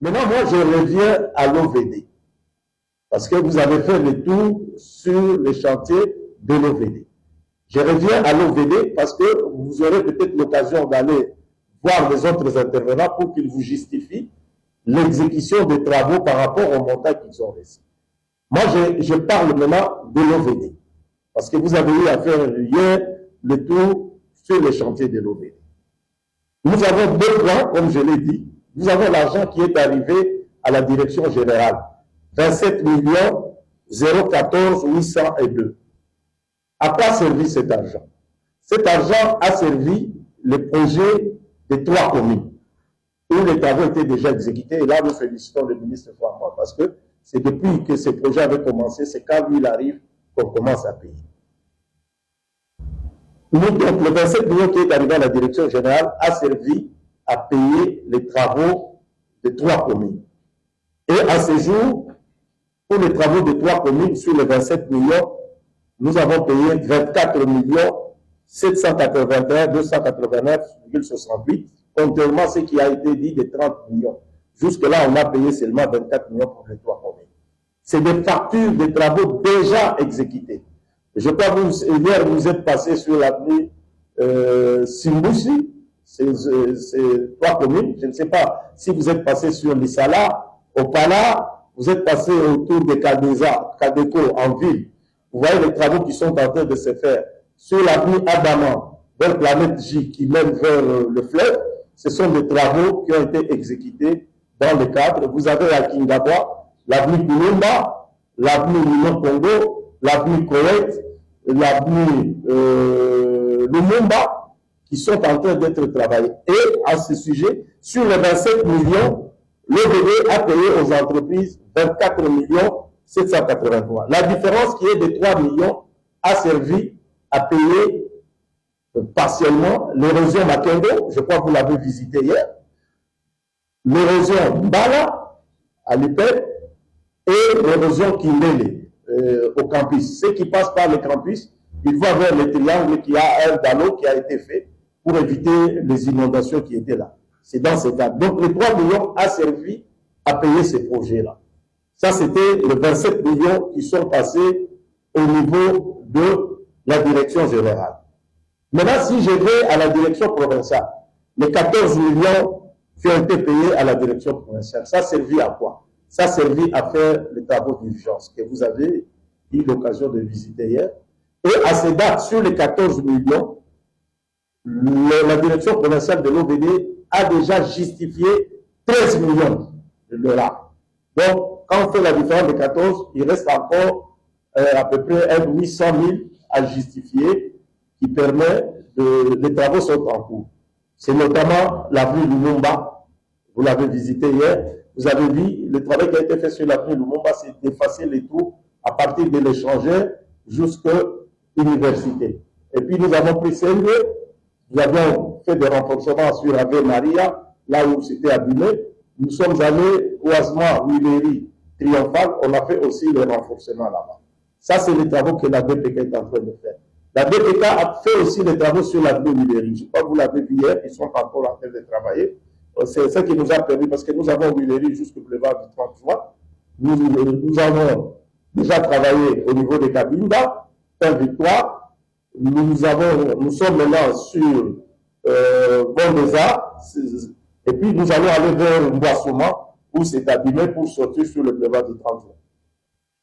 Maintenant, moi, je reviens à l'OVD. Parce que vous avez fait le tour sur les chantiers de l'OVD. Je reviens à l'OVD parce que vous aurez peut-être l'occasion d'aller voir les autres intervenants pour qu'ils vous justifient l'exécution des travaux par rapport au montant qu'ils ont reçu. Moi, je parle maintenant de l'OVD. Parce que vous avez eu à faire hier le tour sur les chantiers de l'OVD. Nous avons deux points, comme je l'ai dit. Nous avons l'argent qui est arrivé à la direction générale. 27 014 802. À quoi a servi cet argent? Cet argent a servi le projet des 3 communes où les travaux étaient déjà exécutés. Et là, nous félicitons le ministre Fouamma parce que c'est depuis que ce projet avait commencé, c'est quand lui il arrive qu'on commence à payer. Donc, le 27 millions qui est arrivé à la direction générale a servi à payer les travaux des 3 communes. Et à ce jour, pour les travaux des 3 communes, sur les 27 millions, nous avons payé 24 781 289,68, contrairement à ce qui a été dit de 30 millions. Jusque-là, on a payé seulement 24 millions pour les 3 communes. C'est des factures de travaux déjà exécutés. Je crois que hier, vous êtes passé sur l'avenue Simboussi, c'est 3 communes. Je ne sais pas si vous êtes passé sur l'Issala, Opala, vous êtes passé autour de Kadeko en ville. Vous voyez les travaux qui sont en train de se faire. Sur l'avenue Adama, vers Planète J qui mène vers le fleuve, ce sont des travaux qui ont été exécutés dans le cadre. Vous avez à Kingabwa, l'avenue Kulumba, l'avenue Lino Congo, l'avenue Koweït, l'avenue Lumumba, qui sont en train d'être travaillés. Et à ce sujet, sur les 27 millions, l'OVD a payé aux entreprises 24 783. La différence qui est de 3 millions a servi à payer partiellement l'érosion Makengo, je crois que vous l'avez visité hier, l'érosion Mbala à l'UPEP et l'érosion Kindele au campus. Ceux qui passent par le campus, ils voient vers le triangle qui a un ballon qui a été fait pour éviter les inondations qui étaient là. C'est dans ce cadre. Donc les 3 millions a servi à payer ces projets-là. Ça, c'était les 27 millions qui sont passés au niveau de la direction générale. Maintenant, si je vais à la direction provinciale, les 14 millions qui ont été payés à la direction provinciale, ça a servi à quoi? Ça a servi à faire les travaux d'urgence que vous avez eu l'occasion de visiter hier. Et à ces dates, sur les 14 millions, la direction provinciale de l'OVD a déjà justifié 13 millions de dollars. Donc, quand on fait la différence de 14, il reste encore à peu près 800 000 à justifier qui permet les travaux sont en cours. C'est notamment l'avenue Lumumba, vous l'avez visité hier, vous avez vu le travail qui a été fait sur l'avenue Lumumba, c'est d'effacer les trous à partir de l'échangeur jusqu'à l'université. Et puis nous avons pris ces lieux, nous avons fait des renforcements sur Ave Maria, là où c'était abîmé. Nous sommes allés au Asma, Huileri, Triomphal, on a fait aussi les renforcements là-bas. Ça, c'est les travaux que la BPK est en train de faire. La BPK a fait aussi les travaux sur l'avenue Huileri. Je crois que vous l'avez vu hier, ils sont encore en train de travailler. C'est ça qui nous a permis, parce que nous avons Huileri jusqu'au boulevard du 30 juin. Nous avons déjà travaillé au niveau des Kabinda, Saint-Victoire. Nous sommes maintenant sur Bondeza, et puis nous allons aller vers Mboissouma, où c'est abîmé pour sortir sur le boulevard du 30 juin.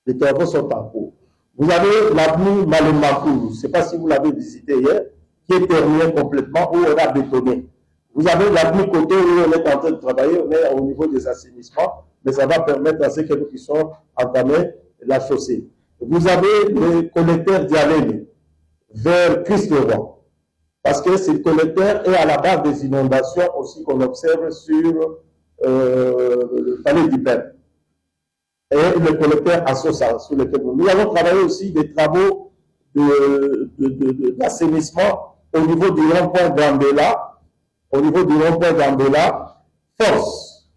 Les travaux sont en cours. Vous avez l'avenue Malemakou, je ne sais pas si vous l'avez visité hier, qui est terminée complètement, où on a bétonné. Vous avez l'avenue Côté, où on est en train de travailler, on est au niveau des assainissements, mais ça va permettre à ceux qui puissent entamer la chaussée. Vous avez le collecteur Dialène, vers Christ-le-Roi. Parce que ce collecteur est à la base des inondations aussi qu'on observe sur le palais du Père. Et le collecteur Assosa, sur lequel nous avons travaillé aussi des travaux d'assainissement au niveau du rond-point d'Ambela, Force.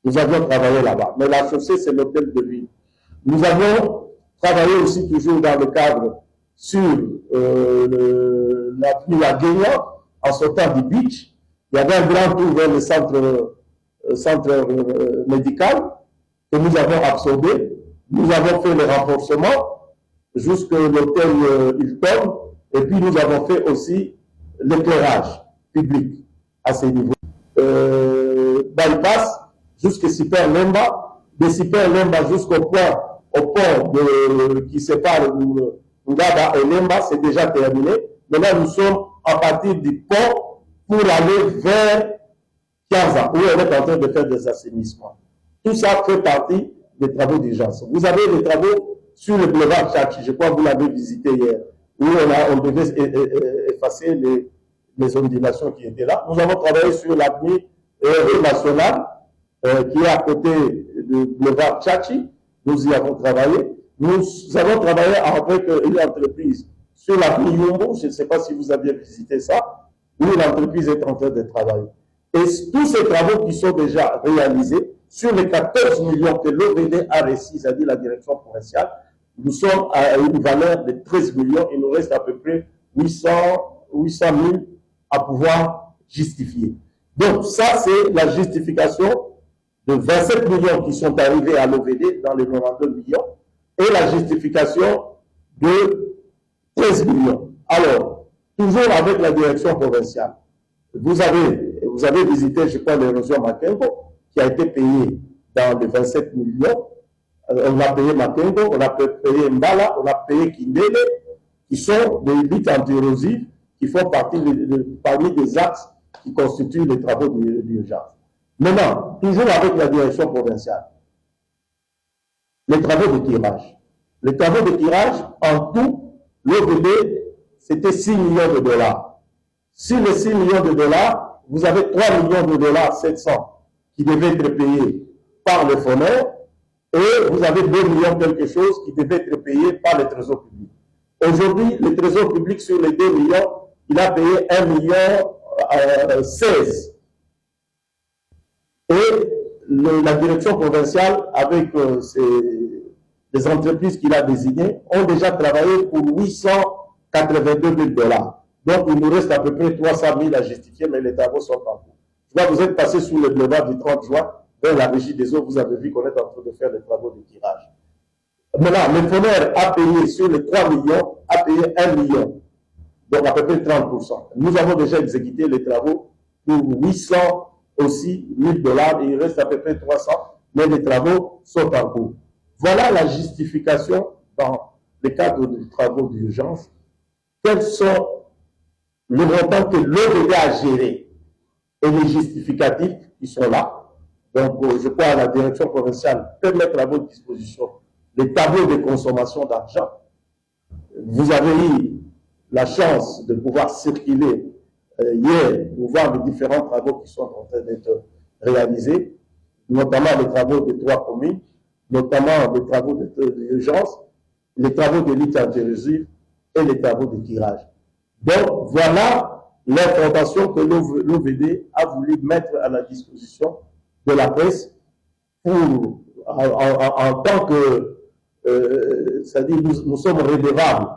Nous avions travaillé là-bas. Mais la chaussée, c'est l'hôtel de ville. Nous avons travaillé aussi toujours dans le cadre sur l'avenue Agueya, en sortant du beach. Il y avait un grand tour vers le centre centre médical que nous avons absorbé. Nous avons fait le renforcement jusqu'à l'hôtel Hilton, et puis nous avons fait aussi l'éclairage public à ces niveaux. Bypass jusqu'à Super Lemba, de Super Lemba jusqu'au pont qui sépare Ngaba et Lemba, c'est déjà terminé. Maintenant, nous sommes à partir du pont pour aller vers Kianza, où on est en train de faire des assainissements. Tout ça fait partie des travaux d'urgence. Vous avez des travaux sur le boulevard Tchachi, je crois que vous l'avez visité hier, où on devait effacer les ondulations qui étaient là. Nous avons travaillé sur l'avenue nationale qui est à côté du boulevard Tchachi. Nous y avons travaillé. Nous avons travaillé avec une entreprise sur l'avenue Yumbo. Je ne sais pas si vous aviez visité ça, où l'entreprise est en train de travailler. Et tous ces travaux qui sont déjà réalisés, sur les 14 millions que l'OVD a reçus, c'est-à-dire la direction provinciale, nous sommes à une valeur de 13 millions. Il nous reste à peu près 800 000 à pouvoir justifier. Donc ça, c'est la justification de 27 millions qui sont arrivés à l'OVD dans les 92 millions et la justification de 13 millions. Alors, toujours avec la direction provinciale, vous avez visité, je crois, l'érosion Makengo, qui a été payée dans les 27 millions. On a payé Makengo, on a payé Mbala, on a payé Kindele, qui sont des luttes anti-érosives qui font partie parmi des axes qui constituent les travaux d'urgence. Maintenant, toujours avec la direction provinciale, les travaux de tirage. Les travaux de tirage, en tout, l'OVD, c'était 6 millions de dollars. Sur les 6 millions de dollars, vous avez 3 millions de dollars 700 qui devaient être payés par le FONER et vous avez 2 millions quelque chose qui devaient être payés par le Trésor public. Aujourd'hui, le Trésor public sur les 2 millions, il a payé 1 million 16. Et la direction provinciale, avec les entreprises qu'il a désignées, ont déjà travaillé pour 882 000 dollars. Donc, il nous reste à peu près 300 000 à justifier, mais les travaux sont en cours. Je vois, vous êtes passé sous le boulevard du 30 juin, vers la régie des eaux, vous avez vu qu'on est en train de faire des travaux de tirage. Maintenant, le FONER a payé sur les 3 millions, a payé 1 million, donc à peu près 30%. Nous avons déjà exécuté les travaux pour 800 aussi 1000 dollars, et il reste à peu près 300, mais les travaux sont en cours. Voilà la justification dans le cadre des travaux d'urgence. Quels sont les montants que l'OVD a gérés et les justificatifs qui sont là. Donc, je crois à la direction provinciale peut mettre à votre disposition les tableaux de consommation d'argent. Vous avez eu la chance de pouvoir circuler hier pour voir les différents travaux qui sont en train d'être réalisés, notamment les travaux de 3 communes, notamment les travaux d'urgence, les travaux de lutte anti-érosive et les travaux de tirage. Donc, voilà l'information que l'OVD a voulu mettre à la disposition de la presse pour, en tant que, c'est-à-dire nous sommes redevables.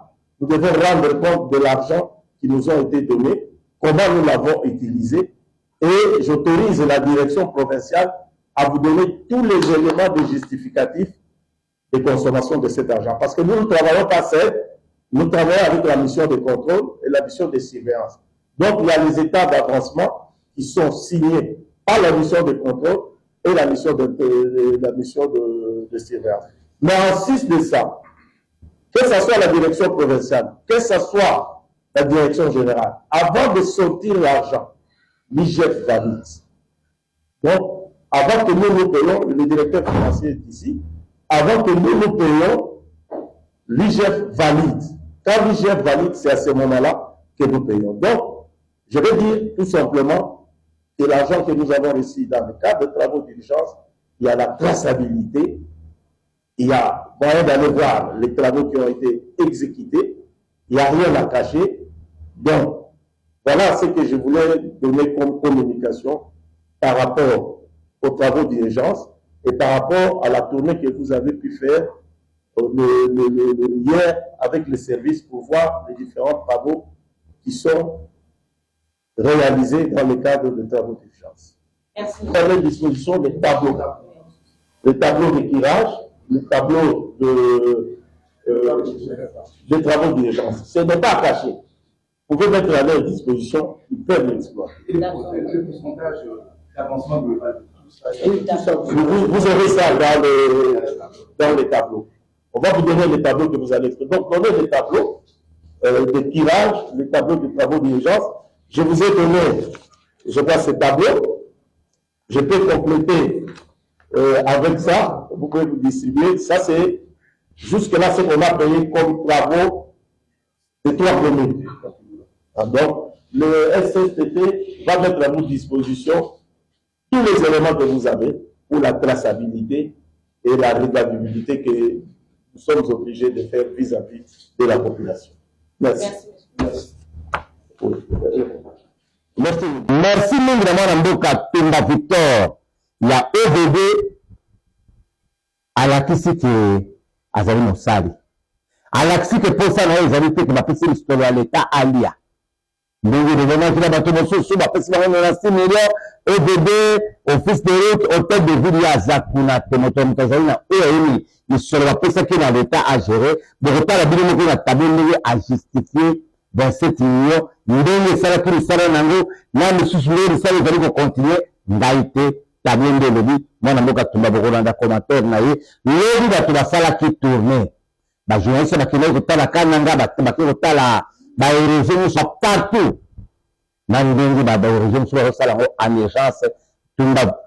Nous devons rendre compte de l'argent qui nous a été donné, comment nous l'avons utilisé, et j'autorise la direction provinciale à vous donner tous les éléments de justificatif de consommation de cet argent. Parce que nous ne travaillons pas seul, nous travaillons avec la mission de contrôle et la mission de surveillance. Donc, il y a les états d'avancement qui sont signés par la mission de contrôle et la mission de surveillance. Mais en sus de ça, que ce soit la direction provinciale, que ce soit la direction générale, avant de sortir l'argent, l'IGF valide. Donc, avant que nous payions, le directeur financier est ici, avant que nous payions, l'IGF valide. Quand l'IGF valide, c'est à ce moment-là que nous payons. Donc, je veux dire tout simplement que l'argent que nous avons reçu dans le cadre de travaux d'urgence, il y a la traçabilité, il y a moyen d'aller voir les travaux qui ont été exécutés, il n'y a rien à cacher. Donc, voilà ce que je voulais donner comme communication par rapport aux travaux d'urgence et par rapport à la tournée que vous avez pu faire hier avec les services pour voir les différents travaux qui sont réalisés dans le cadre de travaux d'urgence. Vous avez à disposition des tableaux. Le tableau de tirage, le tableau des travaux d'urgence. Ce n'est pas caché. Vous pouvez mettre à leur disposition, ils peuvent l'exploiter. Et le pourcentage d'avancement global. Vous aurez ça dans les tableaux. On va vous donner les tableaux que vous allez faire. Donc, donnez les tableaux de tirage, les tableaux de travaux d'urgence. Je vous ai donné, je vois ces tableaux. Je peux compléter avec ça. Vous pouvez vous distribuer. Ça, c'est jusque-là ce qu'on a payé comme travaux de 3 communes. Donc, le SSTT va mettre à votre disposition tous les éléments que vous avez pour la traçabilité et la redevabilité que nous sommes obligés de faire vis-à-vis de la population. Merci. Merci. Merci. Merci vraiment Mboka Pemba Victor. Il y a EVD à la kisi que Azali Mosali. À la kisi que pour ça, nous avons fait que ma petite histoire à l'État alia. Donc, le moment qu'il a battu mon sous, ma petite histoire à 6 millions, EVD, office de route, hôtel de ville, à Zakuna, Temoto Mutazalina, et il se la pesa qui dans l'État à gérer. Donc, on a bien dit la table à justifier 27 millions. Ndenge sala kuri sala nango, na misusu ngeli sala ezali ko continuer, ngaite, table de lobby, mwana mboka tumba bokolanda commentaire na ye, lobby bato basala ki tourner. Ba journaliste bakende kotala kananga, bakende kotala ba érosion so partout. Na ndenge ba érosion so basala ngo en urgence, tumba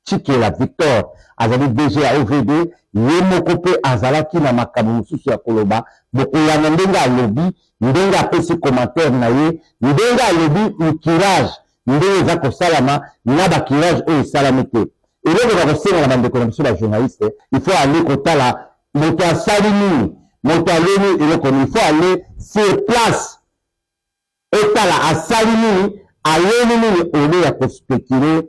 Chikela Victor, azali DG à OVD, ye moko pe azalaki na makambo mosusu ya koloba, bokolanda ndenge alobi, ndenge apesi commentaire na ye, ndenge alobi mikirage, ndenge eza kosalama, na bakirage oyo esalami te. Eloko bakosenga na bandeko na biso ba journaliste, il faut aller kotala moto asali nini, moto aloni eloko nini, il faut aller sur place. Etala asali nini, aloni nini, ole ya kospekile,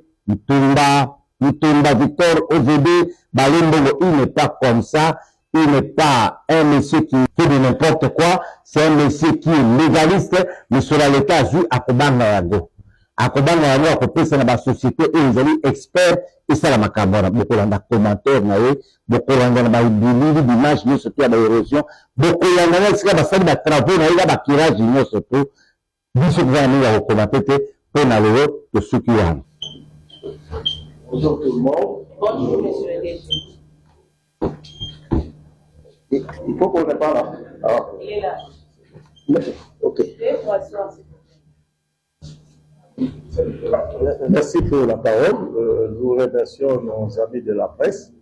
Mutumba Victor OVD, Balembongo, il n'est pas comme ça. Il n'est pas un monsieur qui fait de n'importe quoi. C'est un monsieur qui est légaliste. Mais sur l'État, vu à Kobanga Yago. À Kobanga Yago, à côté, c'est la société et ils ont experts. Et ça, la macabra. Beaucoup de commentaires, beaucoup de d'images, surtout à l'érosion. Beaucoup de travaux, il y a des tirages, surtout. Bisous, vous avez commenté pour aller de ce qui y a. Bonjour tout le monde. Bonjour, monsieur le DG. Il faut qu'on ne parle là. Ah. Il est là. Ok. 2 fois soir, Merci pour la parole. Nous remercions nos amis de la presse.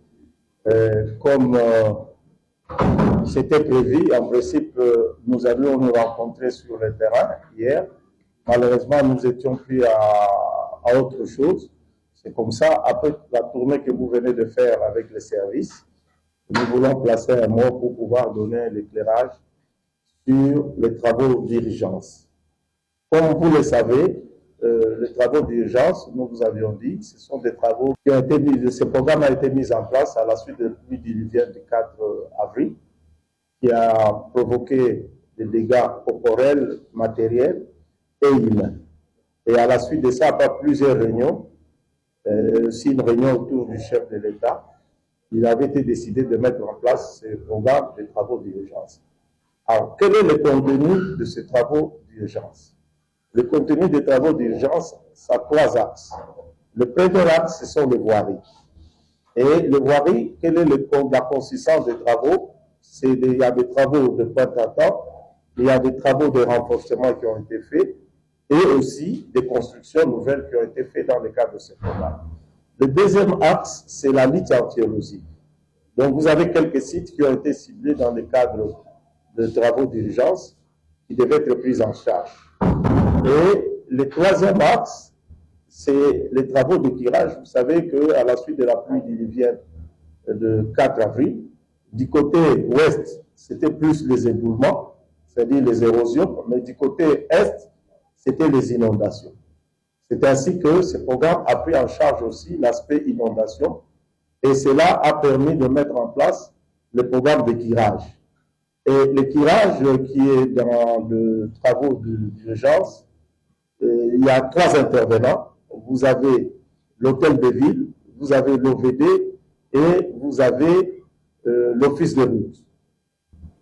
Comme c'était prévu, en principe, nous allions nous rencontrer sur le terrain hier. Malheureusement, nous étions pris à autre chose. C'est comme ça, après la tournée que vous venez de faire avec les services, nous voulons placer un mot pour pouvoir donner l'éclairage sur les travaux d'urgence. Comme vous le savez, les travaux d'urgence, nous vous avions dit, ce sont des travaux qui ont été mis, ce programme a été mis en place à la suite de la pluie diluvienne du 4 avril, qui a provoqué des dégâts corporels, matériels et humains. Et à la suite de ça, après plusieurs réunions, aussi une réunion autour du chef de l'État, il avait été décidé de mettre en place ce programme de travaux d'urgence. Alors, quel est le contenu de ces travaux d'urgence? Le contenu des travaux d'urgence, ça a 3 axes. Le premier axe, ce sont les voiries. Et les voiries, quelle est la consistance des travaux? Il y a des travaux de pointe à temps, il y a des travaux de renforcement qui ont été faits, et aussi des constructions nouvelles qui ont été faites dans le cadre de ce programme. Le deuxième axe, c'est la lutte anti-érosive. Donc, vous avez quelques sites qui ont été ciblés dans le cadre de travaux d'urgence qui devaient être pris en charge. Et le troisième axe, c'est les travaux de tirage. Vous savez qu'à la suite de la pluie diluvienne de 4 avril, du côté ouest, c'était plus les éboulements, c'est-à-dire les érosions, mais du côté est, c'était les inondations. C'est ainsi que ce programme a pris en charge aussi l'aspect inondation et cela a permis de mettre en place le programme de tirage. Et le tirage qui est dans le travaux d'urgence, il y a 3 intervenants. Vous avez l'hôtel de ville, vous avez l'OVD et vous avez l'office de route.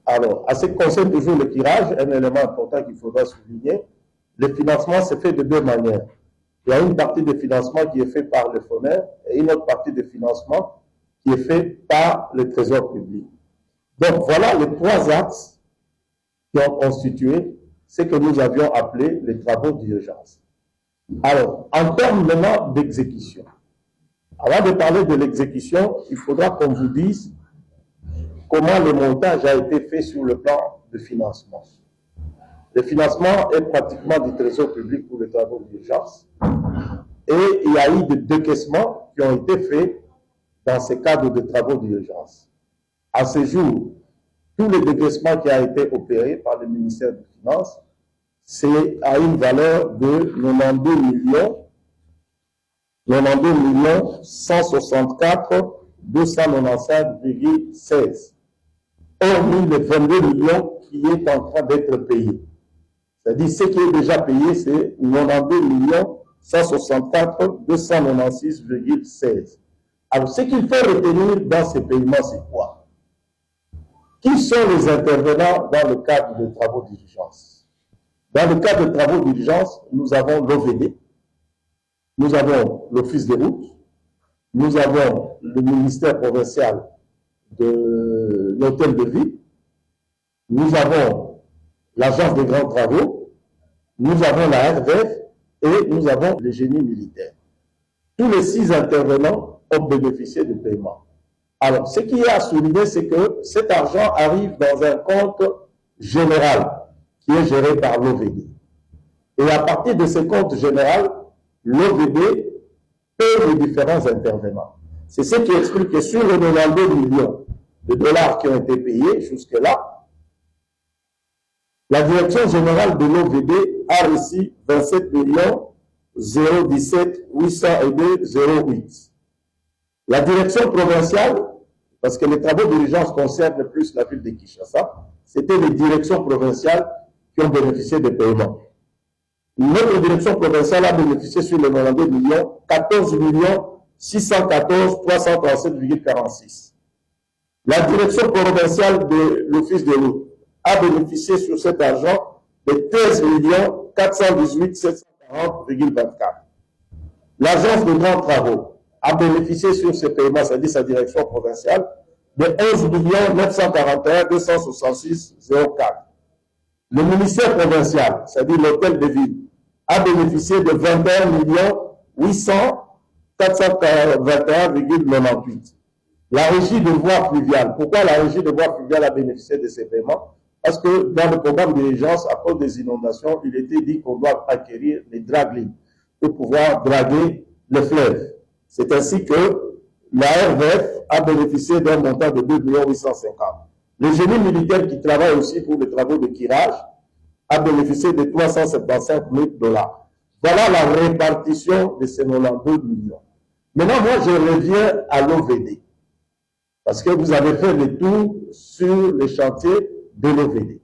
Alors, à ce qui concerne toujours le tirage, un élément important qu'il faudra souligner, le financement se fait de deux manières. Il y a une partie de financement qui est faite par le FONER et une autre partie de financement qui est faite par le Trésor public. Donc voilà les trois axes qui ont constitué ce que nous avions appelé les travaux d'urgence. Alors, en termes maintenant d'exécution, avant de parler de l'exécution, il faudra qu'on vous dise comment le montage a été fait sur le plan de financement. Le financement est pratiquement du Trésor public pour les travaux d'urgence. Et il y a eu des décaissements qui ont été faits dans ce cadre de travaux d'urgence. À ce jour, tous les décaissements qui ont été opérés par le ministère des Finances, c'est à une valeur de 92 164 295,16. Hormis les 22 millions qui est en train d'être payés. C'est-à-dire, ce qui est déjà payé, c'est 92 164 296,16. Alors, ce qu'il faut retenir dans ces paiements, c'est quoi? Qui sont les intervenants dans le cadre de travaux d'urgence? Dans le cadre de travaux d'urgence, nous avons l'OVD, nous avons l'Office des routes, nous avons le ministère provincial de l'hôtel de ville, nous avons l'agence des grands travaux, nous avons la RVF et nous avons le génie militaire. Tous les 6 intervenants ont bénéficié du paiement. Alors, ce qui est à souligner, c'est que cet argent arrive dans un compte général qui est géré par l'OVD. Et à partir de ce compte général, l'OVD paie les différents intervenants. C'est ce qui explique que sur les 92 millions de dollars qui ont été payés jusque-là, la direction générale de l'OVD a reçu 27 017 802 08. La direction provinciale, parce que les travaux d'urgence concernent plus la ville de Kinshasa, c'était les directions provinciales qui ont bénéficié des paiements. Notre direction provinciale a bénéficié sur les 92 millions, 14 614 337,46. La direction provinciale de l'Office de route a bénéficié sur cet argent de 13 418 740,24. L'agence de grands travaux a bénéficié sur ces paiements, c'est-à-dire sa direction provinciale, de 11 941 266,04. Le ministère provincial, c'est-à-dire l'hôtel de ville, a bénéficié de 21 800 421,98. La régie de voies fluviales. Pourquoi la régie de voies fluviales a bénéficié de ces paiements? Parce que dans le programme d'urgence, à cause des inondations, il était dit qu'on doit acquérir les draglines pour pouvoir draguer le fleuve. C'est ainsi que la RVF a bénéficié d'un montant de 2 850 000. Le génie militaire qui travaille aussi pour les travaux de tirage a bénéficié de 375 000 dollars. Voilà la répartition de ces 92 millions. Maintenant, moi, je reviens à l'OVD. Parce que vous avez fait le tour sur les chantiers de l'OVD.